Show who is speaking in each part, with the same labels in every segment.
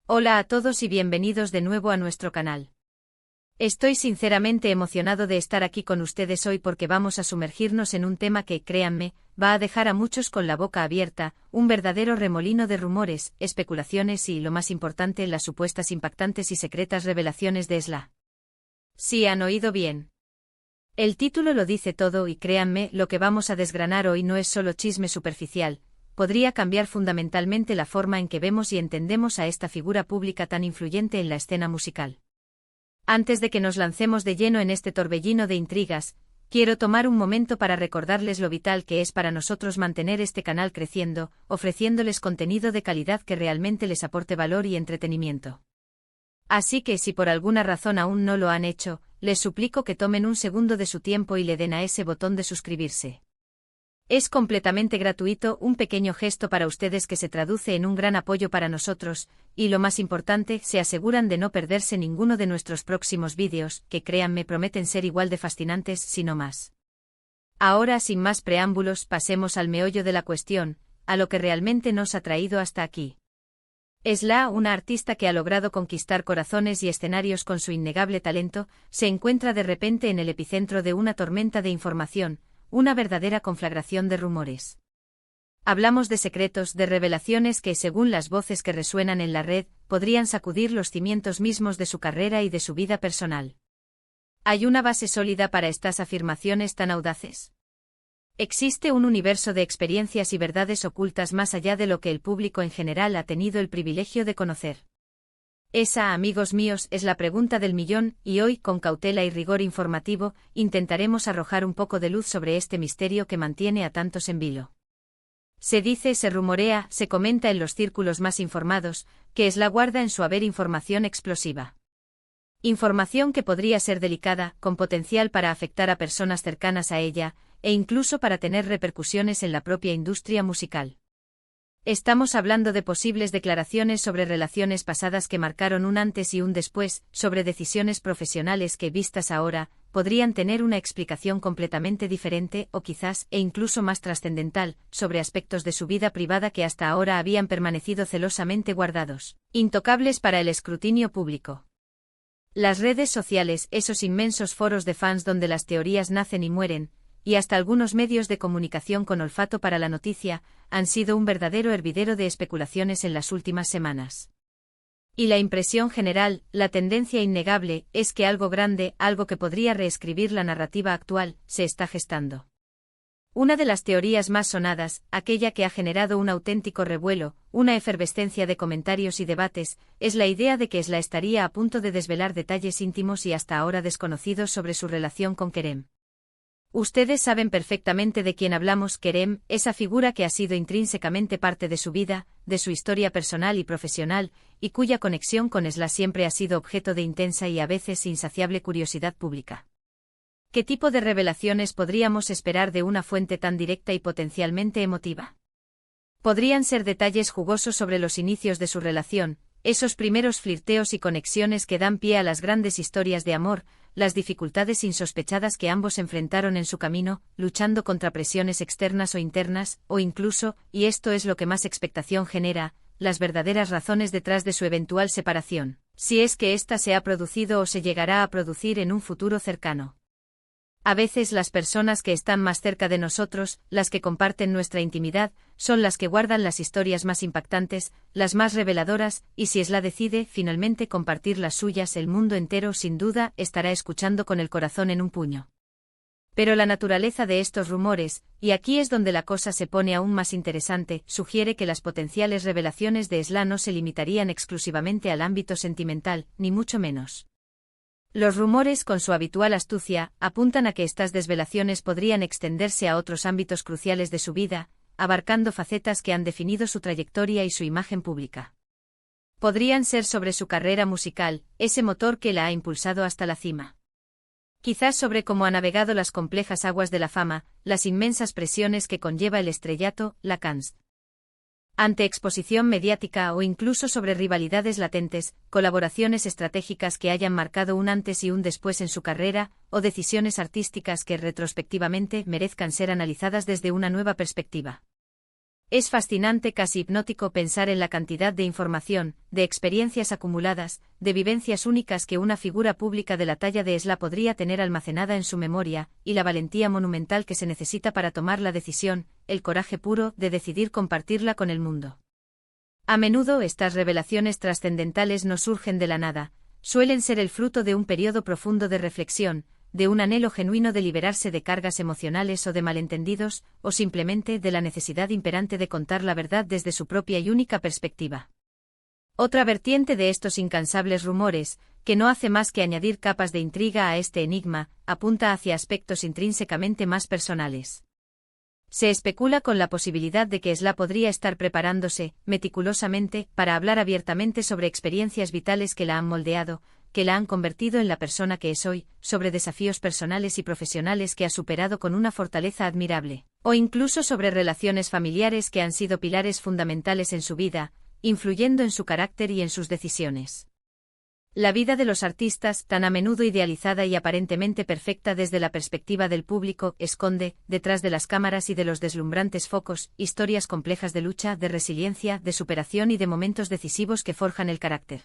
Speaker 1: Hola a todos y bienvenidos de nuevo a nuestro canal. Estoy sinceramente emocionado de estar aquí con ustedes hoy porque vamos a sumergirnos en un tema que, créanme, va a dejar a muchos con la boca abierta, un verdadero remolino de rumores, especulaciones y, lo más importante, las supuestas impactantes y secretas revelaciones de SLA. Sí, han oído bien. El título lo dice todo y créanme, lo que vamos a desgranar hoy no es solo chisme superficial. Podría cambiar fundamentalmente la forma en que vemos y entendemos a esta figura pública tan influyente en la escena musical. Antes de que nos lancemos de lleno en este torbellino de intrigas, quiero tomar un momento para recordarles lo vital que es para nosotros mantener este canal creciendo, ofreciéndoles contenido de calidad que realmente les aporte valor y entretenimiento. Así que si por alguna razón aún no lo han hecho, les suplico que tomen un segundo de su tiempo y le den a ese botón de suscribirse. Es completamente gratuito, un pequeño gesto para ustedes que se traduce en un gran apoyo para nosotros, y lo más importante, se aseguran de no perderse ninguno de nuestros próximos vídeos, que créanme prometen ser igual de fascinantes, si no más. Ahora, sin más preámbulos, pasemos al meollo de la cuestión, a lo que realmente nos ha traído hasta aquí. SLA, una artista que ha logrado conquistar corazones y escenarios con su innegable talento, se encuentra de repente en el epicentro de una tormenta de información, una verdadera conflagración de rumores. Hablamos de secretos, de revelaciones que, según las voces que resuenan en la red, podrían sacudir los cimientos mismos de su carrera y de su vida personal. ¿Hay una base sólida para estas afirmaciones tan audaces? ¿Existe un universo de experiencias y verdades ocultas más allá de lo que el público en general ha tenido el privilegio de conocer? Esa, amigos míos, es la pregunta del millón, y hoy, con cautela y rigor informativo, intentaremos arrojar un poco de luz sobre este misterio que mantiene a tantos en vilo. Se dice, se rumorea, se comenta en los círculos más informados, que SLA guarda en su haber información explosiva. Información que podría ser delicada, con potencial para afectar a personas cercanas a ella, e incluso para tener repercusiones en la propia industria musical. Estamos hablando de posibles declaraciones sobre relaciones pasadas que marcaron un antes y un después, sobre decisiones profesionales que, vistas ahora, podrían tener una explicación completamente diferente o quizás, e incluso más trascendental, sobre aspectos de su vida privada que hasta ahora habían permanecido celosamente guardados, intocables para el escrutinio público. Las redes sociales, esos inmensos foros de fans donde las teorías nacen y mueren, y hasta algunos medios de comunicación con olfato para la noticia, han sido un verdadero hervidero de especulaciones en las últimas semanas. Y la impresión general, la tendencia innegable, es que algo grande, algo que podría reescribir la narrativa actual, se está gestando. Una de las teorías más sonadas, aquella que ha generado un auténtico revuelo, una efervescencia de comentarios y debates, es la idea de que SLA estaría a punto de desvelar detalles íntimos y hasta ahora desconocidos sobre su relación con Kerem. Ustedes saben perfectamente de quién hablamos. Kerem, esa figura que ha sido intrínsecamente parte de su vida, de su historia personal y profesional, y cuya conexión con SLA siempre ha sido objeto de intensa y a veces insaciable curiosidad pública. ¿Qué tipo de revelaciones podríamos esperar de una fuente tan directa y potencialmente emotiva? Podrían ser detalles jugosos sobre los inicios de su relación, esos primeros flirteos y conexiones que dan pie a las grandes historias de amor, las dificultades insospechadas que ambos enfrentaron en su camino, luchando contra presiones externas o internas, o incluso, y esto es lo que más expectación genera, las verdaderas razones detrás de su eventual separación, si es que ésta se ha producido o se llegará a producir en un futuro cercano. A veces las personas que están más cerca de nosotros, las que comparten nuestra intimidad, son las que guardan las historias más impactantes, las más reveladoras, y si SLA decide finalmente compartir las suyas, el mundo entero sin duda estará escuchando con el corazón en un puño. Pero la naturaleza de estos rumores, y aquí es donde la cosa se pone aún más interesante, sugiere que las potenciales revelaciones de SLA no se limitarían exclusivamente al ámbito sentimental, ni mucho menos. Los rumores, con su habitual astucia, apuntan a que estas desvelaciones podrían extenderse a otros ámbitos cruciales de su vida, abarcando facetas que han definido su trayectoria y su imagen pública. Podrían ser sobre su carrera musical, ese motor que la ha impulsado hasta la cima. Quizás sobre cómo ha navegado las complejas aguas de la fama, las inmensas presiones que conlleva el estrellato, la canst. Ante exposición mediática o incluso sobre rivalidades latentes, colaboraciones estratégicas que hayan marcado un antes y un después en su carrera, o decisiones artísticas que retrospectivamente merezcan ser analizadas desde una nueva perspectiva. Es fascinante, casi hipnótico pensar en la cantidad de información, de experiencias acumuladas, de vivencias únicas que una figura pública de la talla de Esla podría tener almacenada en su memoria, y la valentía monumental que se necesita para tomar la decisión, el coraje puro de decidir compartirla con el mundo. A menudo estas revelaciones trascendentales no surgen de la nada, suelen ser el fruto de un periodo profundo de reflexión, de un anhelo genuino de liberarse de cargas emocionales o de malentendidos, o simplemente de la necesidad imperante de contar la verdad desde su propia y única perspectiva. Otra vertiente de estos incansables rumores, que no hace más que añadir capas de intriga a este enigma, apunta hacia aspectos intrínsecamente más personales. Se especula con la posibilidad de que Esla podría estar preparándose, meticulosamente, para hablar abiertamente sobre experiencias vitales que la han moldeado, que la han convertido en la persona que es hoy, sobre desafíos personales y profesionales que ha superado con una fortaleza admirable, o incluso sobre relaciones familiares que han sido pilares fundamentales en su vida, influyendo en su carácter y en sus decisiones. La vida de los artistas, tan a menudo idealizada y aparentemente perfecta desde la perspectiva del público, esconde, detrás de las cámaras y de los deslumbrantes focos, historias complejas de lucha, de resiliencia, de superación y de momentos decisivos que forjan el carácter.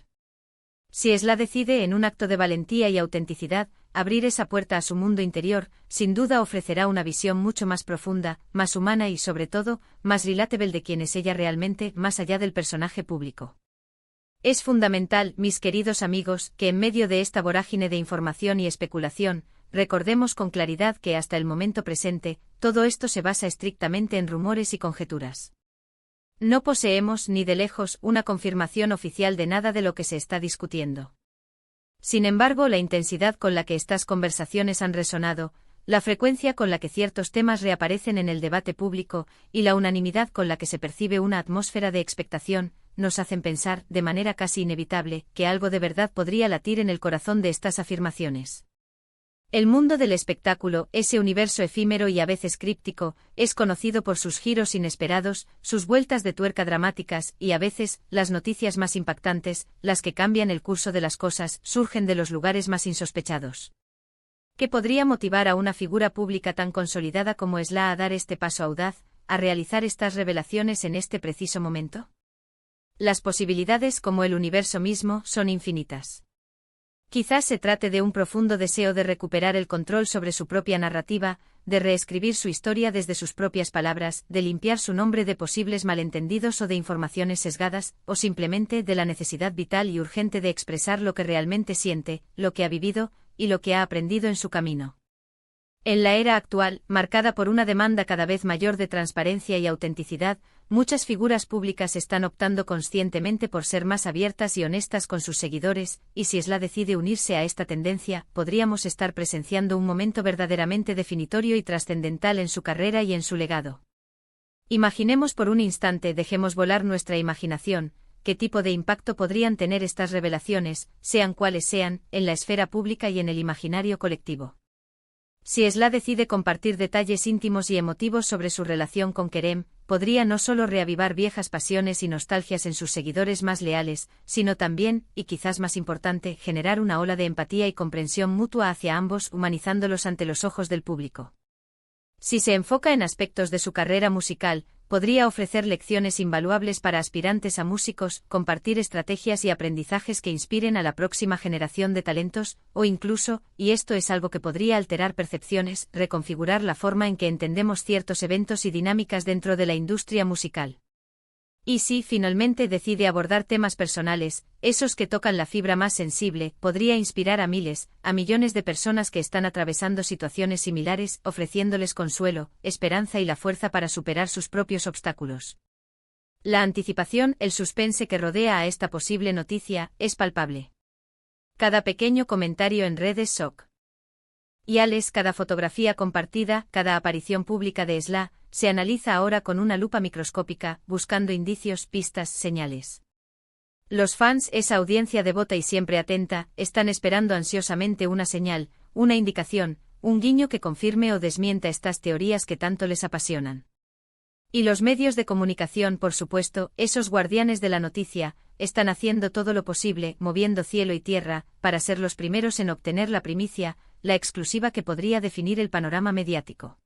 Speaker 1: Si Esla decide, en un acto de valentía y autenticidad, abrir esa puerta a su mundo interior, sin duda ofrecerá una visión mucho más profunda, más humana y, sobre todo, más relatable de quién es ella realmente, más allá del personaje público. Es fundamental, mis queridos amigos, que en medio de esta vorágine de información y especulación, recordemos con claridad que hasta el momento presente, todo esto se basa estrictamente en rumores y conjeturas. No poseemos, ni de lejos, una confirmación oficial de nada de lo que se está discutiendo. Sin embargo, la intensidad con la que estas conversaciones han resonado, la frecuencia con la que ciertos temas reaparecen en el debate público, y la unanimidad con la que se percibe una atmósfera de expectación, nos hacen pensar, de manera casi inevitable, que algo de verdad podría latir en el corazón de estas afirmaciones. El mundo del espectáculo, ese universo efímero y a veces críptico, es conocido por sus giros inesperados, sus vueltas de tuerca dramáticas, y a veces, las noticias más impactantes, las que cambian el curso de las cosas, surgen de los lugares más insospechados. ¿Qué podría motivar a una figura pública tan consolidada como Esla a dar este paso audaz, a realizar estas revelaciones en este preciso momento? Las posibilidades, como el universo mismo, son infinitas. Quizás se trate de un profundo deseo de recuperar el control sobre su propia narrativa, de reescribir su historia desde sus propias palabras, de limpiar su nombre de posibles malentendidos o de informaciones sesgadas, o simplemente de la necesidad vital y urgente de expresar lo que realmente siente, lo que ha vivido, y lo que ha aprendido en su camino. En la era actual, marcada por una demanda cada vez mayor de transparencia y autenticidad, muchas figuras públicas están optando conscientemente por ser más abiertas y honestas con sus seguidores, y si Esla decide unirse a esta tendencia, podríamos estar presenciando un momento verdaderamente definitorio y trascendental en su carrera y en su legado. Imaginemos por un instante, dejemos volar nuestra imaginación, qué tipo de impacto podrían tener estas revelaciones, sean cuales sean, en la esfera pública y en el imaginario colectivo. Si Esla decide compartir detalles íntimos y emotivos sobre su relación con Kerem, podría no solo reavivar viejas pasiones y nostalgias en sus seguidores más leales, sino también, y quizás más importante, generar una ola de empatía y comprensión mutua hacia ambos, humanizándolos ante los ojos del público. Si se enfoca en aspectos de su carrera musical, podría ofrecer lecciones invaluables para aspirantes a músicos, compartir estrategias y aprendizajes que inspiren a la próxima generación de talentos, o incluso, y esto es algo que podría alterar percepciones, reconfigurar la forma en que entendemos ciertos eventos y dinámicas dentro de la industria musical. Y si finalmente decide abordar temas personales, esos que tocan la fibra más sensible, podría inspirar a miles, a millones de personas que están atravesando situaciones similares, ofreciéndoles consuelo, esperanza y la fuerza para superar sus propios obstáculos. La anticipación, el suspense que rodea a esta posible noticia, es palpable. Cada pequeño comentario en redes sociales, cada fotografía compartida, cada aparición pública de Esla, se analiza ahora con una lupa microscópica, buscando indicios, pistas, señales. Los fans, esa audiencia devota y siempre atenta, están esperando ansiosamente una señal, una indicación, un guiño que confirme o desmienta estas teorías que tanto les apasionan. Y los medios de comunicación, por supuesto, esos guardianes de la noticia, están haciendo todo lo posible, moviendo cielo y tierra, para ser los primeros en obtener la primicia, la exclusiva que podría definir el panorama mediático.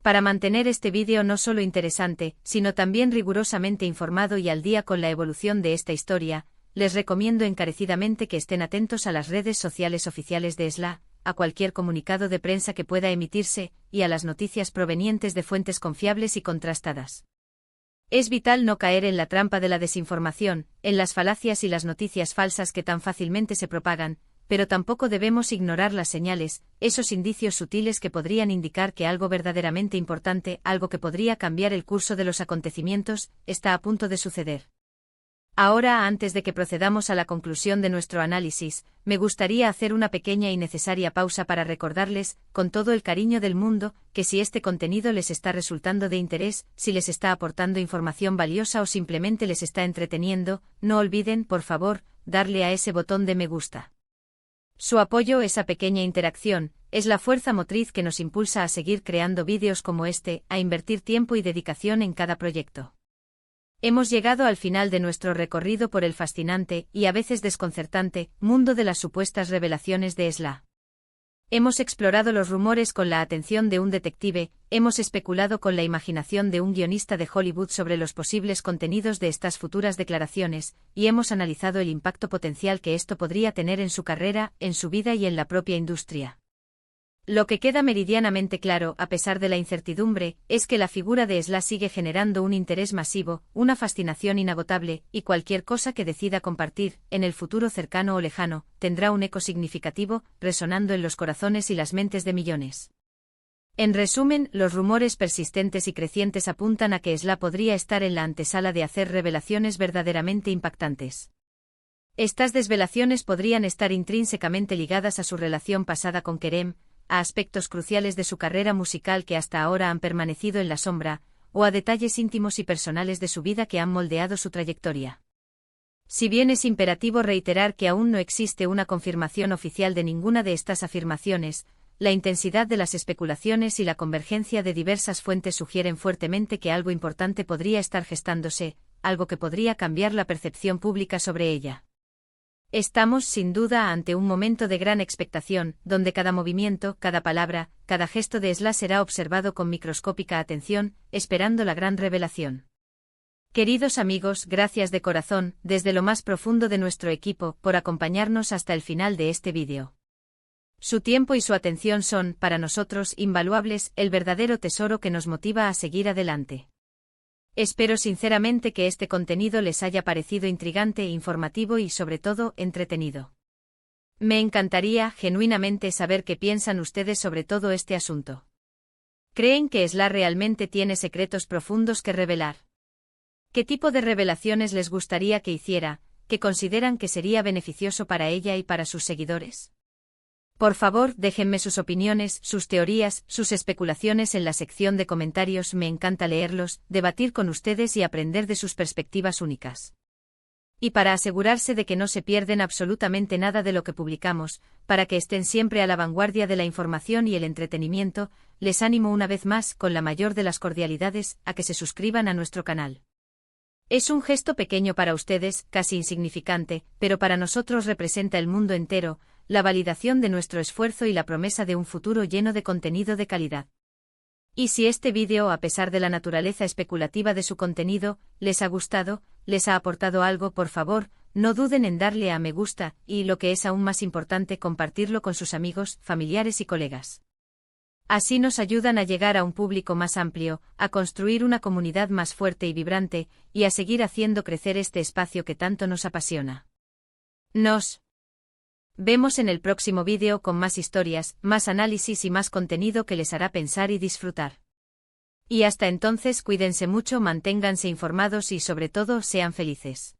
Speaker 1: Para mantener este vídeo no solo interesante, sino también rigurosamente informado y al día con la evolución de esta historia, les recomiendo encarecidamente que estén atentos a las redes sociales oficiales de SLA, a cualquier comunicado de prensa que pueda emitirse, y a las noticias provenientes de fuentes confiables y contrastadas. Es vital no caer en la trampa de la desinformación, en las falacias y las noticias falsas que tan fácilmente se propagan, pero tampoco debemos ignorar las señales, esos indicios sutiles que podrían indicar que algo verdaderamente importante, algo que podría cambiar el curso de los acontecimientos, está a punto de suceder. Ahora, antes de que procedamos a la conclusión de nuestro análisis, me gustaría hacer una pequeña y necesaria pausa para recordarles, con todo el cariño del mundo, que si este contenido les está resultando de interés, si les está aportando información valiosa o simplemente les está entreteniendo, no olviden, por favor, darle a ese botón de me gusta. Su apoyo, esa pequeña interacción, es la fuerza motriz que nos impulsa a seguir creando vídeos como este, a invertir tiempo y dedicación en cada proyecto. Hemos llegado al final de nuestro recorrido por el fascinante, y a veces desconcertante, mundo de las supuestas revelaciones de SLA. Hemos explorado los rumores con la atención de un detective, hemos especulado con la imaginación de un guionista de Hollywood sobre los posibles contenidos de estas futuras declaraciones, y hemos analizado el impacto potencial que esto podría tener en su carrera, en su vida y en la propia industria. Lo que queda meridianamente claro, a pesar de la incertidumbre, es que la figura de SLA sigue generando un interés masivo, una fascinación inagotable, y cualquier cosa que decida compartir, en el futuro cercano o lejano, tendrá un eco significativo, resonando en los corazones y las mentes de millones. En resumen, los rumores persistentes y crecientes apuntan a que SLA podría estar en la antesala de hacer revelaciones verdaderamente impactantes. Estas desvelaciones podrían estar intrínsecamente ligadas a su relación pasada con Kerem, a aspectos cruciales de su carrera musical que hasta ahora han permanecido en la sombra, o a detalles íntimos y personales de su vida que han moldeado su trayectoria. Si bien es imperativo reiterar que aún no existe una confirmación oficial de ninguna de estas afirmaciones, la intensidad de las especulaciones y la convergencia de diversas fuentes sugieren fuertemente que algo importante podría estar gestándose, algo que podría cambiar la percepción pública sobre ella. Estamos, sin duda, ante un momento de gran expectación, donde cada movimiento, cada palabra, cada gesto de SLA será observado con microscópica atención, esperando la gran revelación. Queridos amigos, gracias de corazón, desde lo más profundo de nuestro equipo, por acompañarnos hasta el final de este vídeo. Su tiempo y su atención son, para nosotros, invaluables, el verdadero tesoro que nos motiva a seguir adelante. Espero sinceramente que este contenido les haya parecido intrigante, informativo y, sobre todo, entretenido. Me encantaría, genuinamente, saber qué piensan ustedes sobre todo este asunto. ¿Creen que SLA realmente tiene secretos profundos que revelar? ¿Qué tipo de revelaciones les gustaría que hiciera, que consideran que sería beneficioso para ella y para sus seguidores? Por favor, déjenme sus opiniones, sus teorías, sus especulaciones en la sección de comentarios. Me encanta leerlos, debatir con ustedes y aprender de sus perspectivas únicas. Y para asegurarse de que no se pierden absolutamente nada de lo que publicamos, para que estén siempre a la vanguardia de la información y el entretenimiento, les animo una vez más, con la mayor de las cordialidades, a que se suscriban a nuestro canal. Es un gesto pequeño para ustedes, casi insignificante, pero para nosotros representa el mundo entero, la validación de nuestro esfuerzo y la promesa de un futuro lleno de contenido de calidad. Y si este vídeo, a pesar de la naturaleza especulativa de su contenido, les ha gustado, les ha aportado algo, por favor, no duden en darle a me gusta, y, lo que es aún más importante, compartirlo con sus amigos, familiares y colegas. Así nos ayudan a llegar a un público más amplio, a construir una comunidad más fuerte y vibrante, y a seguir haciendo crecer este espacio que tanto nos apasiona. Nos vemos en el próximo vídeo con más historias, más análisis y más contenido que les hará pensar y disfrutar. Y hasta entonces, cuídense mucho, manténganse informados y sobre todo sean felices.